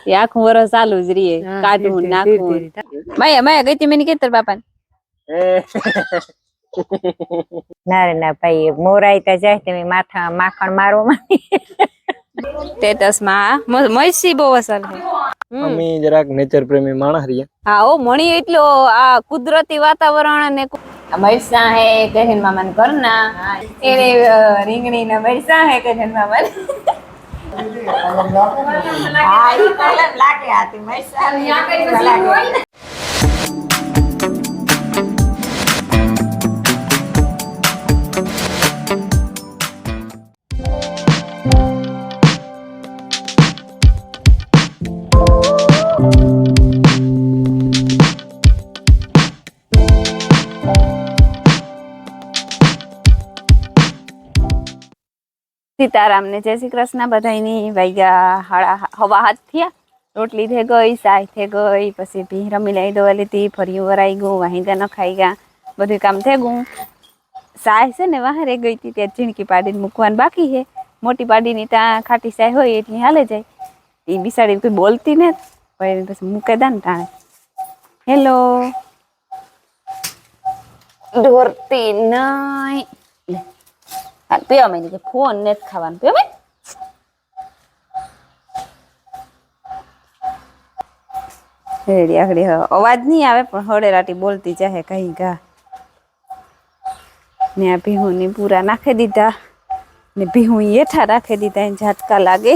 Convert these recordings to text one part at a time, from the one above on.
એ આખું વરસ ચાલુ જ રહીએ કાઢવું નાખવું માયા માયા ગઈ તી મેં કેતર બાપા ના રે ના ભાઈ મોરાઈ તા જાય તમે માથા માખણ મારવો સ્ટેટસ માં મૈસી બહુ અસર છે અમે જરાક નેચર પ્રેમી માણસ રહ્યા હા ઓ મણી એટલો આ કુદરતી વાતાવરણ ને મરસા હે કહેન મામન કરના એને રીંગણી ના મરસા હે કહેન મામન હા ઈ કલર લાગે આતી મૈસા લાગે સીતારામ ને જય શ્રી કૃષ્ણ બધાની વાગ્યા હવા હાથ થયા રોટલી થઈ ગઈ સાય થઈ ગઈ પછી ભી રમી લઈ દવા લીધી ફરી વરાઈ ગયું વાહિંદા ન ખાઈ ગયા બધું કામ થઈ ગયું સાય છે ને વાહરે ગઈ હતી ત્યાં ઝીણકી પાડીને મૂકવાનું બાકી છે મોટી પાડીની ત્યાં ખાટી સાય હોય એટલી હાલે જાય એ બિસાડી કોઈ બોલતી ને પછી મૂકે દા ને ટાણે હેલો ડોરતી નહીં પીવા મેં કે ફોન નથી ખાવાનું પીવા મેં રેડી આગળ અવાજ નહીં આવે પણ હળે રાટી બોલતી જાહે કઈ ગા ને આ ભીહું ની પૂરા નાખી દીધા ને ભીહું એઠા રાખી દીધા એને ઝાટકા લાગે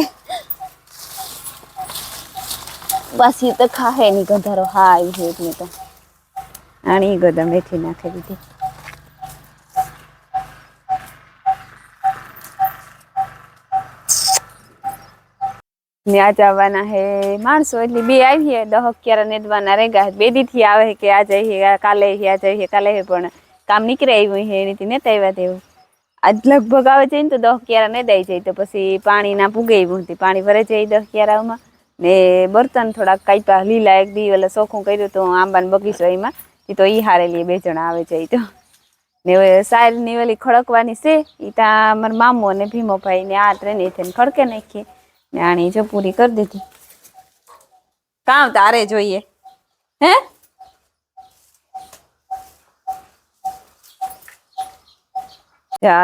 બસ એ તો ખાહે નહીં ગંધારો હા આવી એટલે તો આણી ગદા મેથી નાખી દીધી ન્યા જવાના હે માણસો એટલે બે આવીએ 10 11 નેદવાના રેગા બે દી થી આવે કે આ જઈએ કાલે આ જઈએ કાલે પણ કામ નીકળે આવ્યું હે એની નેતા આવ્યા તેવું આજ લગભગ આવે છે ને તો 10 11 નેદાઈ જાય તો પછી પાણી ના પૂગે આવ્યું પાણી ભરે જાય 10 11 માં ને બર્તન થોડાક કાપ્યા લીલા એક દી એટલે ચોખ્ખું કર્યું તો આંબાનો બગીચો એમાં તો ઈ હારેલી 2 જણા આવે છે તો ને સાર ની ઓલી ખડકવાની છે ઈ ત્યાં મારા મામો અને ભીમો ભાઈ ને આ ટ્રેન થઈને ખડકે નાખી ને આણી જો પૂરી કરી દીધી કામ તારે જોઈએ હે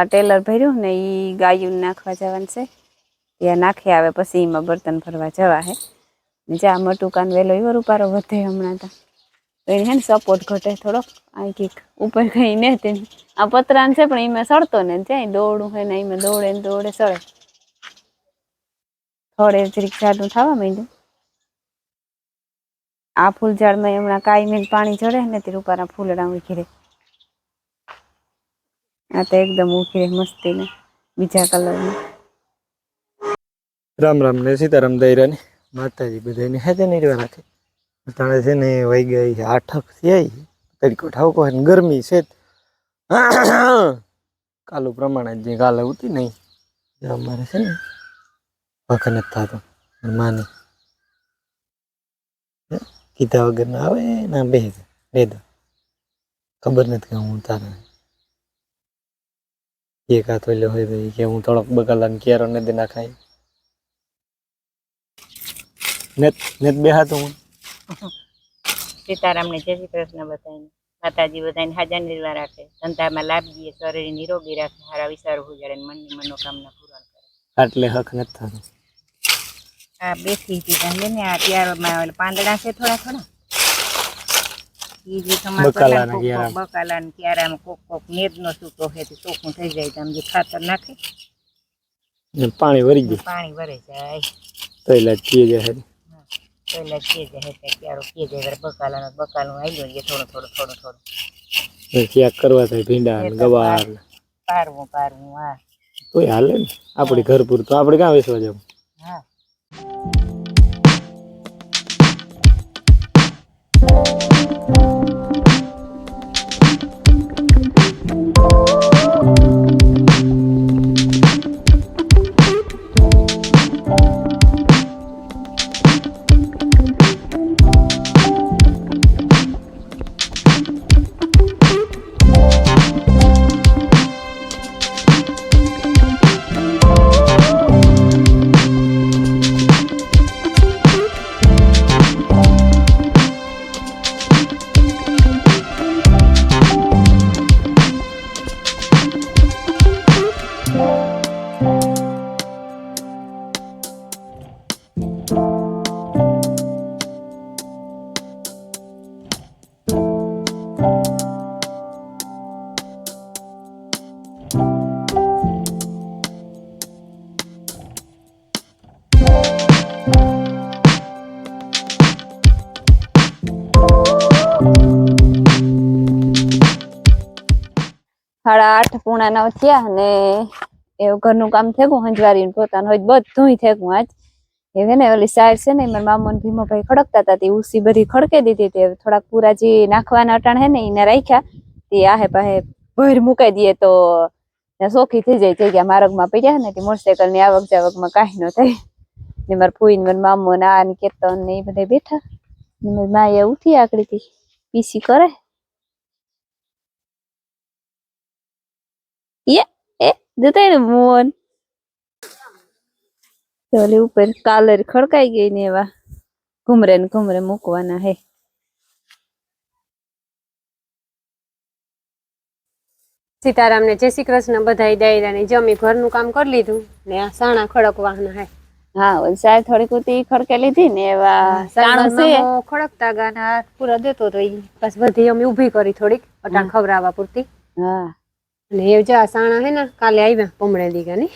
ટેલર ભર્યું ને ઈ ગાયું નાખવા જવાનું છે ત્યાં નાખી આવે પછી એમાં બર્તન ભરવા જવા હે ને જા મટુકાન વેલો એવો રૂપારો વધે હમણાં તો એને હે ને સપોર્ટ ઘટે થોડોક આ કીક ઉપર ગઈ ને તેને આ પતરાન છે પણ એમાં સડતો ને જાય દોડું હે ને એમાં દોડે ને દોડે સડે થોડે જરીક જાડું થવા માંડ્યું આ ફૂલ ઝાડમાં હમણાં કાયમી પાણી ચડે ને તે રૂપારા ફૂલડા ઉખીરે આ તો એકદમ ઉખીરે મસ્તી ને બીજા કલરની રામ રામ ને સીતારામ દૈરા ને માતાજી બધાને હેજે નીરવા રાખે તાણે છે ને વહી ગઈ 8 થઈ તડકો ઠાવકો ને ગરમી છે કાલું પ્રમાણે જે કાલે ઉતી નહીં અમારે છે ને વખત નથી થતો માને કીધા વગર ના આવે ના બે દે ખબર નથી કે હું તારે એક હાથ ઓલો હોય ભાઈ કે હું થોડોક બગાલાને કેરો ને દે નાખાય નેત બે હાથ હું સીતારામ ને જય શ્રી કૃષ્ણ બધાને માતાજી બધાને હાજર નિર્વાહ રાખે ધંધામાં લાભ દે શરીર નિરોગી રાખે સારા વિચારો ઉજાડે મનની મનોકામના પૂર્ણ કરે આટલે હક નથી થતો આ બેઠી હતી પહેલે ને આ ત્યારમાં પાંદડા છે થોડા થોડા ઈ જે બકાલા ને ક્યારામાં કોક કોક નેદ નો સૂકો છે તો ચોખ્ખું થઈ જાય તો આમ જે ખાતર નાખે પાણી વરી જાય પાણી વરે જાય તો એટલે કે જાય પહેલા કે જાય ક્યારો કે જાય બકાલું આવ્યું એ થોડું થોડું થોડું થોડું ક્યાંક કરવા થાય ભીંડા ને ગવાર પારવું હા તોય હાલે ને આપડે ઘર પૂરતું આપણે ક્યાં વેચવા જવું હા પૂણા 9 થયા ને એવું ઘરનું કામ થયું હંજવારી પોતાનું હોય બધું થયું આજ એ ને ઓલી સાઈડ છે ને મારા મામો ને ભીમોભાઈ ખડકતા હતા તે ઉસી બધી ખડકે દીધી તે થોડાક પૂરા જે નાખવાના અટાણ હે ને એને રાખ્યા તે આહે પાહે ભર મુકાઈ દઈએ તો સોખી થઈ જાય જગ્યા માર્ગમાં પડ્યા ને તે મોટરસાયકલ ની આવક જાવકમાં કાંઈ ન થાય ને મારા ફૂઈ ને મારા મામો ને આ ને કેતન ને એ બધા બેઠા ને માએ ઉઠી આકડી થી પીસી કરે એ જતા ને મોન ઓલી ઉપર કાલર ખડકાઈ ગઈ ને એવા ઘુમરે મૂકવાના હે સીતારામ ને જય શ્રી કૃષ્ણ બધા દાયરા ને જમી ઘરનું કામ કરી લીધું ને આ સાણા ખડકવાના હે હા ઓલી સાહેબ થોડીક ઉતી ખડકે લીધી ને એવા સાણું છે ખડકતા ગાના પૂરા દેતો તો ઈ બસ બધી અમે ઊભી કરી થોડીક અટાણ ખવરાવા પૂરતી હા અને એ જા સાણા હે ને કાલે આવ્યા પમળે દી ગાની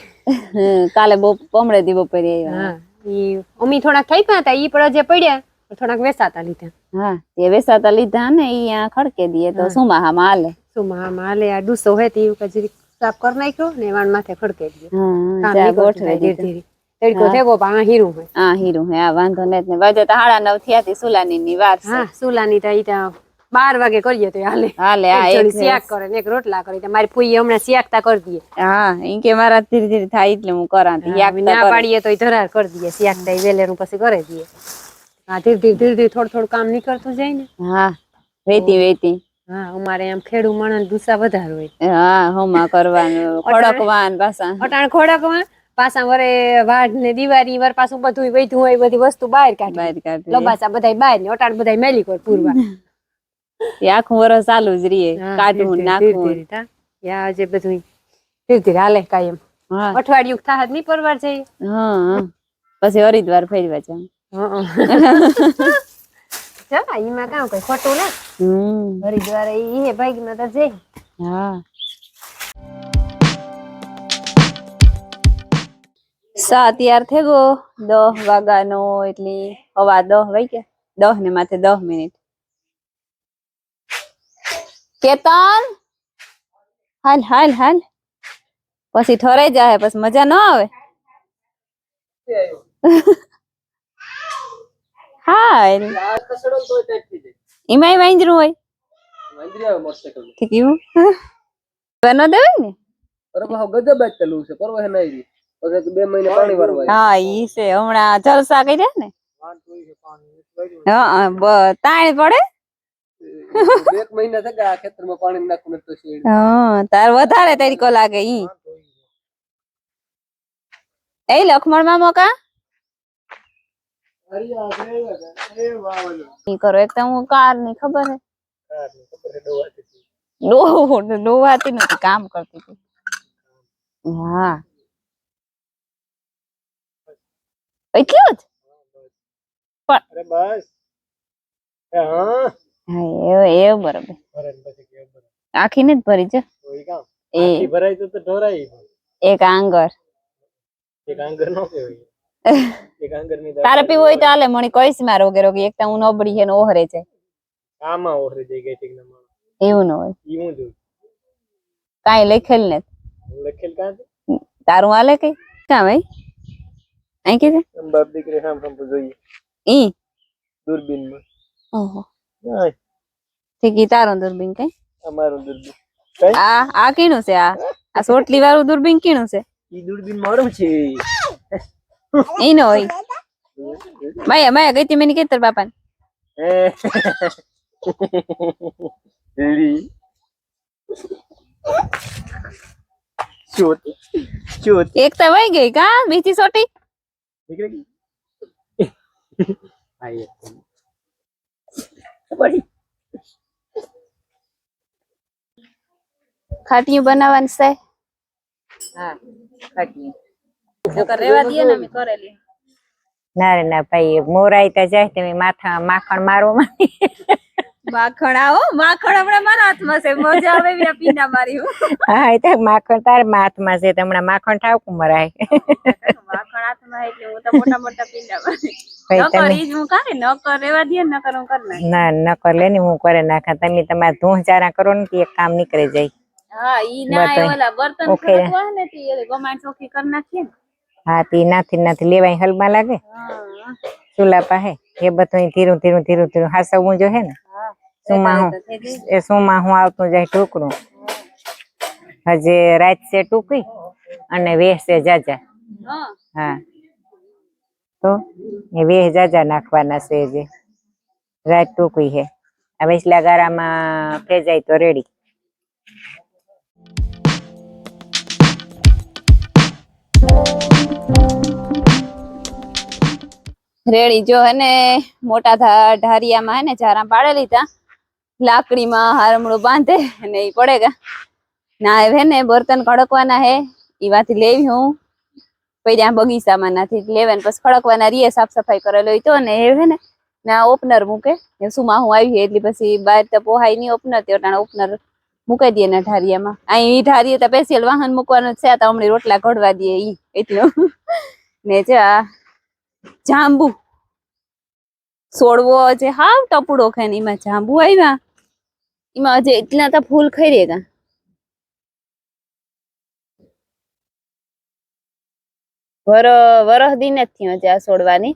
કાલે પમળે દી બપોરે આવ્યા હા ઈ અમી થોડાક થઈ ગયા હતા ઈ પણ જે પડ્યા થોડાક વેસાતા લીધા હા તે વેસાતા લીધા ને ઈ આ ખડકે દીએ તો સુમાહામાં હાલે સુમાહામાં હાલે આ ડૂસો હે તે કજરી સાફ કરી નાખ્યો ને વાણ માથે ખડકે દીધો હા જા ગોઠવે ધીરે ધીરે તડકો થેગો પણ આ હીરું હે હા હીરું હે આ વાંધો નથી ને વાજે તો 9:30 થયા તી સુલાની ની વાર છે હા સુલાની તો ઈ 12 વાગે કરીએ તો હાલે હાલે આ એક એક શિયાક કરે ને એક રોટલા કરે મારી ફૂઈ હમણાં શિયાકતા કરી દઈએ હા ઈ કે મારા ધીરે ધીરે થાય એટલે હું કરાંતી ના પાડીએ તો ઈ ધરાર કરી દઈએ શિયાકતા ઈ વેલેરું પછી કરે દઈએ હા ધીરે ધીરે થોડું કામ નીકળતું જાય ને હા વેતી હા અમારે એમ ખેડૂ માણસ ગુસ્સા વધારે હોય હા હોમાં કરવાનું ખડકવાન પાછા અટાણ ખોડકવા પાછા વરે વાડ ને દિવાળી વર પાછું બધું વૈધું હોય બધી વસ્તુ બહાર કાઢી લબાસા બધા બહાર ને અટાણ બધા મેલી કોર પૂરવા આખું વરસ ચાલુ જ રહીએ કાઢવું નાખવું યા જે બધું ધીરે ધીરે હાલે કાયમ અઠવાડિયું થાત ની પરવાર જઈએ હા પછી હરિદ્વાર ફેરવા જાવ ચલા ઈમાં કામ કઈ ખોટું ને હરિદ્વાર ઈ હે ભાઈ માં તો જઈ હા સા તૈયાર થઈ ગયો 10 વાગ્યાનો એટલે 10:15 વાગ્યા 10 ને માથે 10 મિનિટ કેતન હાલ પછી ઠરાઈ જાય પછી મજા ન આવે હા એમાં વાંદરું હોય કેવું બનો દેવાય ને હા ઈ છે હમણાં જલસા કર્યા ને હા તાણ પડે હા તાર વધારે તરીકો લાગે ઈ એ લખમણ માં મોકા ઈ કરો એક તો હું કાર ની ખબર હે ડોવાતી નથી કામ કરતી હતી હા એટલું જ પણ બસ હા એવું બરોબર આખી ને જ ભરી છે એ એક આંગર તારે પીવું હોય તો હાલે મને કઈશ માં રોગે એક તો હું નબળી છે ને ઓહરે છે એવું ન હોય કઈ લખેલ ને તારું હાલે કઈ ક્યાં ભાઈ અહીં કીધે ઈ દૂરબીન ઓહો ઠીક તારો દૂરબીન કઈ આ કીનું છે આ સોટલી વાળું દૂરબીન કીનું છે ઈ દૂરબીન મારું છે ઈ નો હોય માયા ગઈ તી મેની કેતર બાપા એક તો વહી ગઈ કા બીજી સોટી ખાટિયું બનાવવાનું છે હા ખાટી રેવા દઈએ ને અમે કરેલી ના રે ના ભાઈ મોરાઈ તો જાય તમે માથા માખણ મારવા માખણ આવો માખણ હમણાં મારા હાથમાં છે મજા આવે એવી પીના મારી હા એ તો માખણ તાર હાથમાં છે હમણાં માખણ ઠાવકું મરાય માખણ હાથમાં એટલે હું તો મોટા મોટા પીના મારી નકર ઈ જ હું કાને નકર રેવા દઈએ ને નકર હું કર નાખ ના નકર લે ને હું કરે નાખા તમે તમારા ધૂહ ચારા કરો ને એક કામ નીકળી જાય હા ઈ ના બધાય ઓલા બર્તન ઓકે. ખરકવા ને તી એ ગમાણ ચોખ્ખી કરી નાખીએ ને હા તે નાથી લેવાય હલમાં લાગે હા ચૂલા પાસે એ બધું ધીરું ધીરું ધીરું ધીરું હાસવવું જો હે ને હા સુમાં તો થઈ ગઈ. એ સુમાં હું આવતું જાય ટુકડું હજે રાત છે ટૂંકી અને વેહ છે જાજા હા હા તો એ વેહ જાજા નાખવાના છે જે રાત ટૂંકી છે હવે એટલા ગારામાં ફેજાય તો રેડી રેડી જો હે ને મોટા ઢારિયામાં હે ને જારા પાડે લીધા લાકડીમાં હારમડું બાંધે ને ઈ પડેગા ના હે ને બર્તન કડકવાના હે ઈ વાથી લેવી હું પછી ત્યાં બગીચામાં નથી લેવા ને પછી ખડકવાના રીએ સાફ સફાઈ કરેલો તો ને એ હે ને ના ઓપનર મૂકે સુમાં હું આવી એટલે પછી બહાર તો પોહાય નહીં ઓપનર તે ઓપનર મૂકી દે ને ઢારિયામાં અહીં ઈ ઢારીએ તો સ્પેશિયલ વાહન મૂકવાનું છે તો હમણાં રોટલા ઘડવા દે ઈ એટલું ને જા જાંબુ છોડવો જે હાવ ટપુડો ખાય ને એમાં જાંબુ આવ્યા એમાં હજી એટલા તો ફૂલ ખાઈ રેગા વરહ દી નથી હજી આ છોડવાની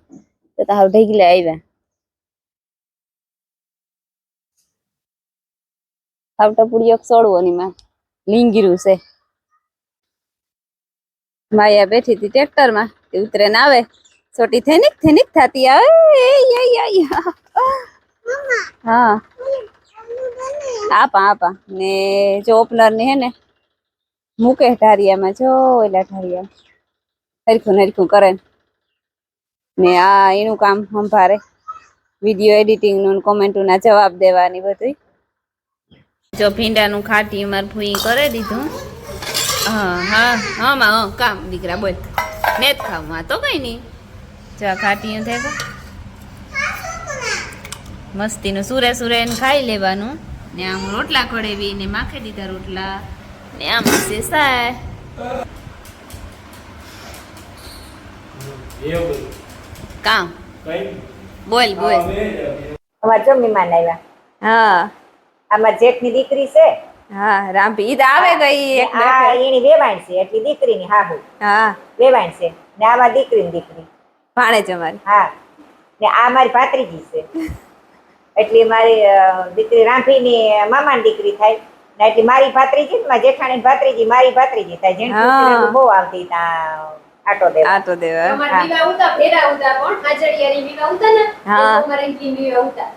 તો હાવ ઢગલા આવ્યા હાવ ટપુડિયો છોડવો ની માં લીંગીરું છે માયા બેઠી હતી ટ્રેક્ટર માં ઉતરે ને આવે છોટી થેનિક થતી આવે હા આપા ને જો ઓપનર ને હે ને મૂકે ઢારિયામાં જો ઓલા ઢારિયા હરખું કરે ને આ એનું કામ સંભારે વિડીયો એડિટિંગ નું કોમેન્ટ ના જવાબ દેવાની બધું જો ભીંડાનું ખાટી અમાર ભૂઈ કરી દીધું હા કામ દીકરા બોલ ને જ ખાવું તો કઈ નઈ જો ખાટી થાય મસ્તીનું સુરે ને ખાઈ લેવાનું ને આમ રોટલા કડેવી ને માખી દીધા રોટલા ને આમ છે સાય કામ બોલ અમાર જો મહેમાન આવ્યા હા અમાર જેઠની દીકરી છે હા રામપી ઈદ આવે ગઈ એક આ એની વેવાણ છે એટલી દીકરીની હાહુ હા વેવાણ છે ને આમાં દીકરીની દીકરી ભાણે જ અમારી હા ને આ મારી ભાત્રીજી છે એટલે મારી દીકરી રાંભીની મામાની દીકરી થાય ને એટલે મારી ભાત્રીજી ને મારી જેઠાણી ભાત્રીજી મારી ભાત્રીજી થાય જેને બહુ આવતી ત્યાં આટો દેવા આટો દેવા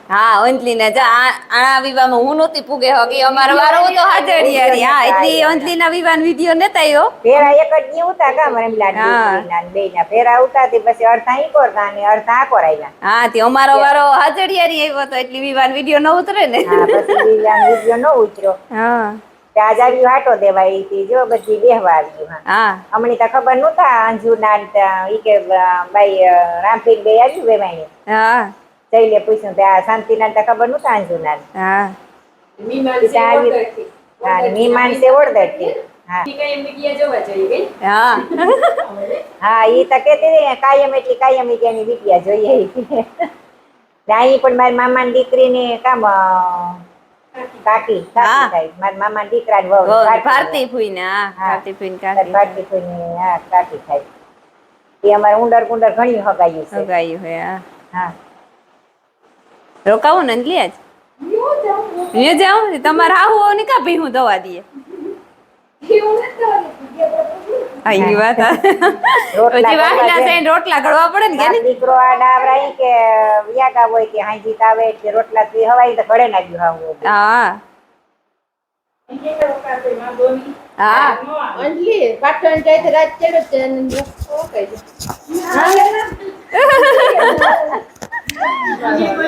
હા અંજલી ને આ વિવાહમાં હું નહોતી પૂગે હોકી અમારો વારો હતો હાજરિયારી હા એટલી અંજલી ના વિવાહ વિડીયો નતા આવ્યો ફેરા એક જ ની ઉતા કા મને લાડ બે ના ફેરા ઉતાતી પછી અડધા ઈ કોર ને અડધા આ કોર આવ્યા હા તે અમારો વારો હાજરિયારી આવ્યો હતો એટલી વિવાહ વિડીયો ન ઉતરે ને હા પછી વિડીયો નો ઉતર્યો હા ત્યાં જાવી વાટો દેવાય હતી જો બધી બેહવા આવી હા અમને તો ખબર નહોતા અંજુ ના ઈ કે ભાઈ રામપીર બે આવ્યું વેવાઈ હા જઈને પૂછ્યું ત્યાં શાંતિ ના તો ખબર નહોતા અંજુ ના હા મીમાન છે ઓળદરતી હા હા હા ઈ તો કેતી હતી કાયમ એટલી કાયમ એની વિદ્યા જોઈએ ત્યાં પણ મારી મામાની દીકરીને કામ કાકી થાય મારા મામાના દીકરા ને વહુ ભારતી ફૂઈ ને ભારતી ફૂઈ ને કાકી ભારતી ફૂઈ હા કાકી થાય એ અમારે ઊંડર ગુંડર ઘણી હગાયું છે હગાયું હે હા રોકાવું ને અંજલી આજ હું જાઉં તમારે આવું ને કા ભી હું દવા દઈએ રોટલા ઘડવા પડે ને કે દીકરો આ ડાવરાઈ કે વ્યાગા હોય કે હાંજી આવે એટલે રોટલા થી હવાઈ તો ઘડે નાખ્યું હાવું હા હા અંજલી પાટણ જાય તો રાત ચડે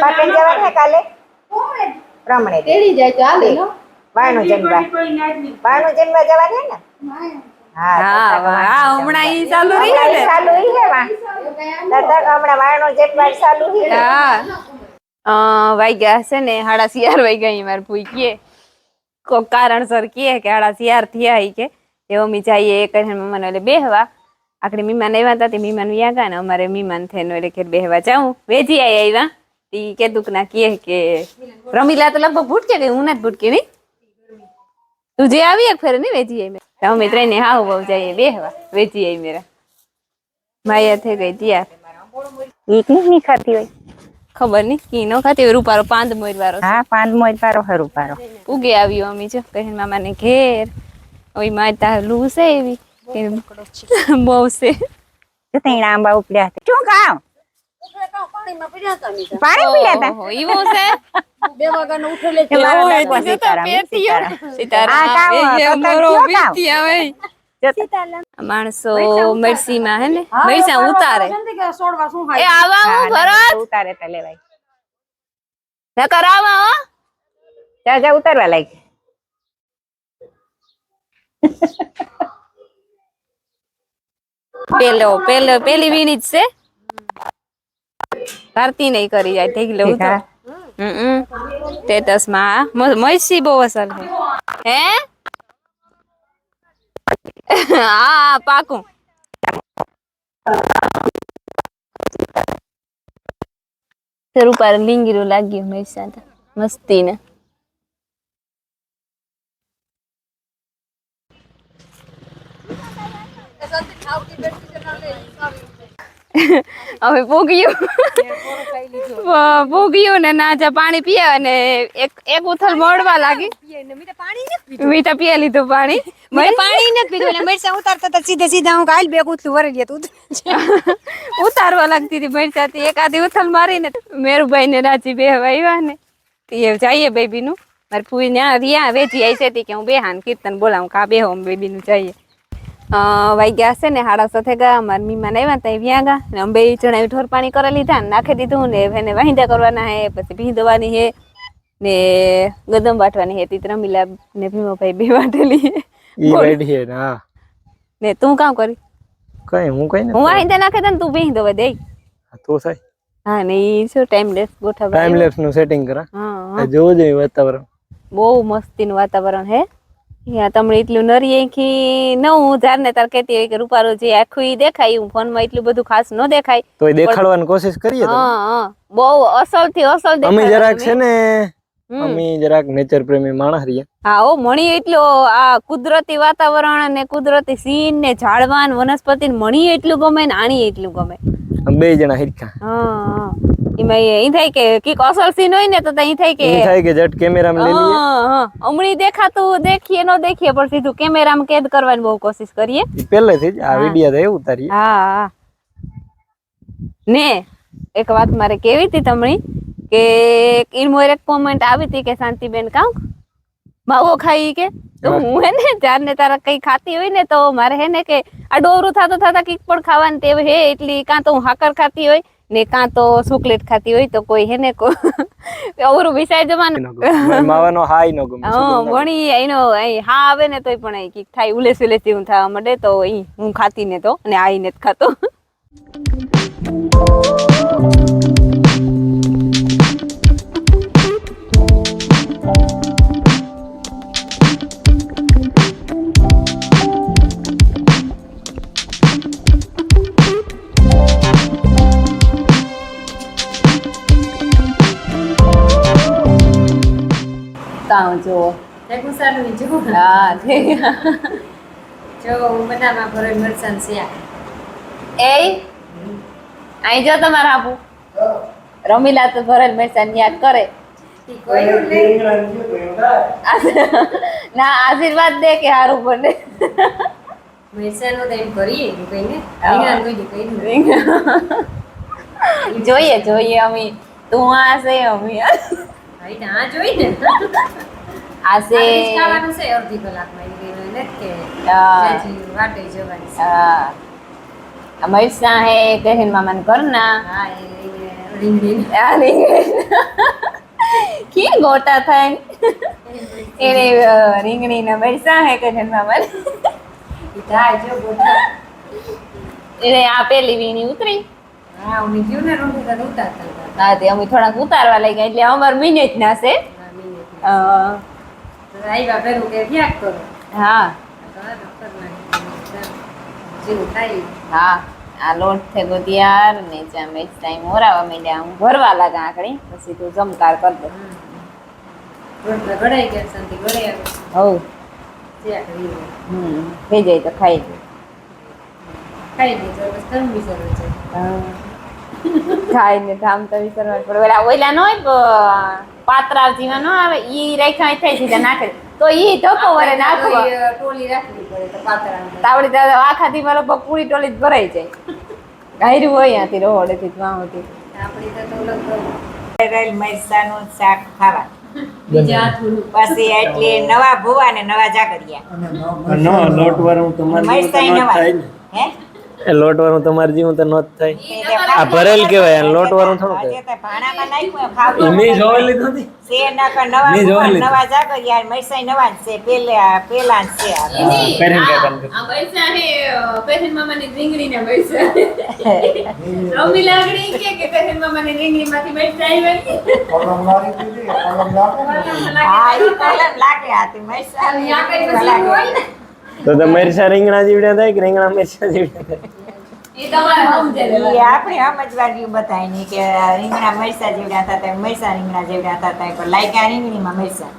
પાટણ જવાનું હે કાલે પ્રમાણે તેડી જાય તો હાલે નો બારનું જમવા જવાનું હે ને હા હમણાં ઈ ચાલુ રહી ને ચાલુ ઈ હે વા હમણાં વાયણો જેટવા ચાલુ હે હા વાગ્યા છે ને 11:30 વાગ્યા માર ભૂઈ કે કોક કારણસર કે 11:30 થયા ઈ કે એવો મી જઈએ એક મમ્માને એટલે બેહવા આખડી મીમાન આવ્યા હતા તે મીમાન વ્યાગા ને અમારે મીમાન થઈને એટલે કે બેહવા જાઉં વેજી આવ્યા ઈ કે દુખ ના કે રમીલા તો લગભગ ભૂટકે ગઈ હું નથી ભૂટકે નહીં તું જે આવી એક ફેર નહીં વેચી આવી મેં અમે ત્રણે હાવ બહુ જઈએ બેહવા વેચી આવી મેરા માયા થઈ ગઈ ત્યાર એક ની ખાતી હોય ખબર નહીં કી ન ખાતી હોય રૂપારો પાંદ મોર વાળો હા પાંદ મોજ પારો હરું પારો ઉગે આવ્યો અમે જો કહે મામાને ઘેર ઓય માતા લૂ છે એવી કે બહુ છે તઈ આંબા ઉપડ્યા હતા શું ખાવ પાણી પીડ્યા હતા ઓહો ઈવો છે 2 વાગ્યાનો ઉઠેલે એવો હોય તો જો તો પેટીયો સીતારામ એ મોરો પેટીયા હોય માણસો મરસીમાં હે ને મરસા ઉતારે એ આવા હું ભરત ઉતારે તા લેવાય ન કરાવા હો જા ઉતારવા લાગી પેલી વીણી જ છે કરતી નહીં કરી જાય થઈ ગયું તો સ્ટેટસ માં મૈસી બહુ અસર હે હા પાકું રૂપાર લીંગીરું લાગ્યું મૈસા મસ્તી ને હવે ભોગ્યું ને ના જા પાણી પીયા અને એક ઉથલ મોડવા લાગી મીઠા પીએ લીધું પાણી પાણી નથી પીધું એટલે મરચા ઉતારતા હતા સીધા હું કાલ બે ઉથલું વરી લે તું ઉતારવા લાગતી હતી મરચાથી એકાદી ઉથલ મારીને મેરુભાઈ ને રાજી બે આવ્યા ને એ જઈએ બેબી નું મારી ફૂઈ ને રિયા વેચી આવી છે કે હું બેહાન કીર્તન બોલાવું કા બેહો બેબી નું જઈએ વાગ્યા હશે ને 7:30 ગયા મારી મીમાન આવ્યા ત્યાં વ્યા ગયા ને અમે 2 જણા ઠોર પાણી કરી લીધા નાખી દીધું ને એને વાહિંદા કરવાના હે પછી ભીંદવાની હે ને ગદમ વાટવાની હે તી રમીલા ને ભીમાભાઈ બે વાટેલી ઈ રેડી હે ના ને તું કામ કરી કઈ હું કઈ હું વાહિંદા નાખે તને તું ભીંદવા દે તો સાઈ હા ને ઈ શું ટાઈમ લેસ ગોઠવા ટાઈમ લેપ્સ નું સેટિંગ કરા હા જોવો જોઈએ વાતાવરણ બહુ મસ્તીનું વાતાવરણ હે યા તમને એટલું નરી આંખી ન હું જાર ને તાર કહેતી હોય કે રૂપારો જે આખું ઈ દેખાય હું ફોન માં એટલું બધું ખાસ ન દેખાય તોય દેખાડવાની કોશિશ કરીએ તો હા બહુ અસલ થી અસલ અમે દેખાય જરાક છે ને અમે જરાક નેચર પ્રેમી માણસ રહ્યા હા ઓ મણી એટલો આ કુદરતી વાતાવરણ અને કુદરતી સીન ને ઝાડવાન વનસ્પતિ મણી એટલું ગમે ને આણી એટલું ગમે અમે 2 જણા હિરખા હા એમાં ઈ થાય કે કીક અસલ સીન હોય ને તો ઈ થાય કે ઈ થાય કે જટ કેમેરામાં લઈ લઈએ હમણી દેખાતું દેખીએ ન દેખીએ પણ સીધું કેમેરામાં કેદ કરવાની બહુ કોશિશ કરીએ પહેલેથી જ આ વિડિયો તો એવું ઉતારીએ હા ને એક વાત મારે કેવી હતી તમણી કે ઈમોર એક કોમેન્ટ આવી હતી કે શાંતિબેન કામ માવો ખાઈ કે તો હું હે ને ચાર ને તારા કઈ ખાતી હોય ને તો મારે હે ને કે આ ડોરું થતા કઈક પણ ખાવાની ટેવ હે એટલી કાં તો હું હાકર ખાતી હોય ને કાં તો ચોકલેટ ખાતી હોય તો કોઈ હે ને અવરું વિસાઈ જવાનું માવાનો હાઈ નો ગમે વણી એનો હા આવે ને તોય પણ કઈક થાય ઉલેસ હું થવા માંડે તો હું ખાતી ને તો અને આઈ ને જ ખાતો કામ જો ગુસાનું જો હા જો બનાવવા ભરે મરચાં છે એ આઈ જો તમારા આપું રમીલા તો ભરેલ મરચાં યાદ કરે ના આશીર્વાદ દે કે હારું બને મરચાંનો તો એમ કરીએ કઈને જોઈએ અમે તું આ છે અમે હા જોઈ ને આ છે ખાવાનું છે અડધી કલાકમાં એને કે વાટે જવાની હા મરચાં હે કહેન મામાને ઘરના હા રીંગણી કે ગોટા થાય એને રીંગણી ના મરચાં હે કહેન મામાને જો ગોટા એને આ પેલી વીણી ઉતરી હા હું ગયું ને રોટી તો ઉતારતા હા તે અમે થોડાક ઉતારવા લઈ ગયા એટલે અમાર મિનિટ ના છે આવ્યા પેલું કે ત્યાગ કરો હા જેવું થાય હા આ લોટ થયો તૈયાર ને ચામે ટાઈમ મોરાવા માંડ્યા હું ભરવા લાગા આખડી પછી તું જમકાર કર દે રોટલા ઘડાઈ ગયા શાંતિ ઘડે હવ થઈ જાય તો ખાઈ લે. ખાઈને ધામ તો વિસરવા પડે ઓલા ઓલા નો પાત્રા જીવા નો આવે ઈ રેખા થઈ સીધા નાખે તો ઈ ધોકો વરે નાખવા તાવડી દાદા આખા દી મારો પૂરી ટોલી જ ભરાઈ જાય ગાયરું હોય ત્યાંથી રોડેથી વાહોથી રેલ મરચાંનું શાક ખાવા પછી એટલે નવા ભૂવા ને નવા જાગરિયા નો લોટ વાળું તમારે મરચાં નવા હે એ લોટ વાળું તમારે જીવું તો નો જ થાય આ ભરેલ કહેવાય આ લોટ વાળું થોડું આજે તો ભાણામાં નાખ્યું ખાવું મેં જોઈ લીધું હતી છે નકર નવા મેં જોઈ ભૂવા, લીધું. નવા જાગરિયા મરચાં નવા જ છે પેલા જ છે આ. કરીને કાકા આ પૈસા હે પેશન મામાની રીંગણી ને પૈસા રોમી લાગણી કે પેશન મામાની રીંગણી માંથી પૈસા હા ઈ કલમ લાગે આ તે મરચાં લાગે. તો મરચા રીંગણા જીવડ્યા થાય કે રીંગણા મરચા જીવડ્યા થાય એ તમારે સમજે ઈ આપણે સમજવાની બધાય નહીં કે રીંગણા મરચાં જેવડા થતા મરચાં રીંગણા જેવડા થતા પણ લાગ્યા રીંગણીમાં મરચાં